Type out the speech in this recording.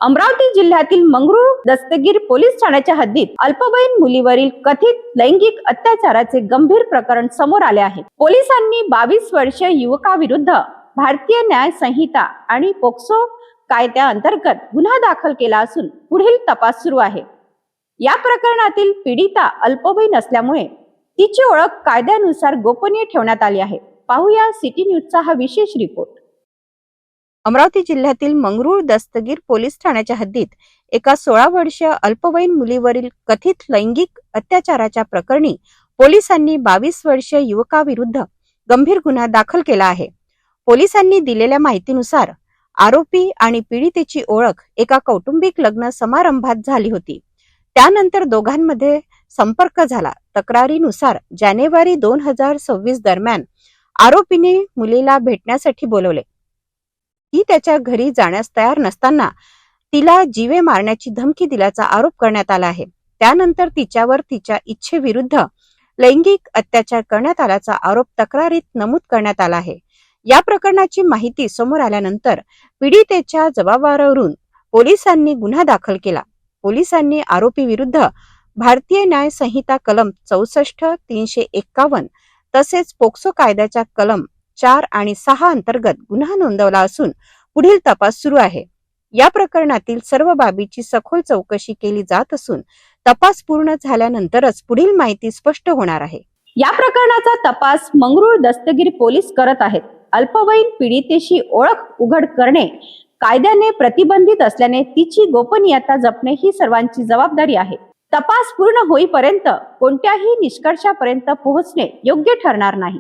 अमरावती जिल्ह्यातील मंगरूळ दस्तगीर पोलीस ठाण्याच्या हद्दीत अल्पवयीन मुलीवरील कथित लैंगिक अत्याचाराचे गंभीर प्रकरण समोर आले आहे। पोलिसांनी 22 वर्षीय युवकाविरुद्ध भारतीय न्याय संहिता आणि पोक्सो कायद्याअंतर्गत गुन्हा दाखल केला असून पुढील तपास सुरू आहे। या प्रकरणातील पीडिता अल्पवयीन असल्यामुळे तिची ओळख कायद्यानुसार गोपनीय ठेवण्यात आली आहे। पाहूया सिटी न्यूजचा हा विशेष रिपोर्ट। अमरावती जिल्ह्यातील मंगरूळ दस्तगीर पोलीस ठाण्याच्या हद्दीत एका 16 वर्षीय अल्पवयीन मुलीवरील कथित लैंगिक अत्याचाराच्या प्रकरणी पोलिसांनी 22 वर्षीय युवकाविरुद्ध गंभीर गुन्हा दाखल केला आहे। पोलिसांनी दिलेल्या माहितीनुसार आरोपी आणि पीडितेची ओळख एका कौटुंबिक लग्न समारंभात झाली होती। त्यानंतर दोघांमध्ये संपर्क झाला। तक्रारीनुसार जानेवारी 2026 दरम्यान आरोपीने मुलीला भेटण्यासाठी बोलवले। ती त्याच्या घरी जाण्यास तयार नसताना तिला जीवे मारण्याची धमकी दिल्याचा आरोप करण्यात आला आहे। त्यानंतर तिच्यावर तिच्या इच्छेविरुद्ध लैंगिक अत्याचार करण्यात आल्याचा आरोप तक्रारीत नमूद करण्यात आला आहे। या प्रकरणाची माहिती समोर आल्यानंतर पीडितेच्या जबाबावरून पोलिसांनी गुन्हा दाखल केला। पोलिसांनी आरोपी विरुद्ध भारतीय न्याय संहिता कलम 64, 351 तसेच पोक्सो कायद्याच्या कलम 4 आणि 6 अंतर्गत गुन्हा नोंदवला असून पुढील तपास सुरू आहे। या प्रकरणातील सर्व बाबीची सखोल चौकशी केली जात असून तपास पूर्ण झाल्यानंतरच पुढील माहिती स्पष्ट होणार आहे। या प्रकरणाचा तपास मंगरूळ दस्तगीर पोलीस करत आहेत। अल्पवयीन पीडितेची ओळख उघड करणे कायद्याने प्रतिबंधित असल्याने तिची गोपनीयता जपणे ही सर्वांची जबाबदारी आहे। तपास पूर्ण होईपर्यंत कोणत्याही निष्कर्षापर्यंत पोहोचणे योग्य ठरणार नाही।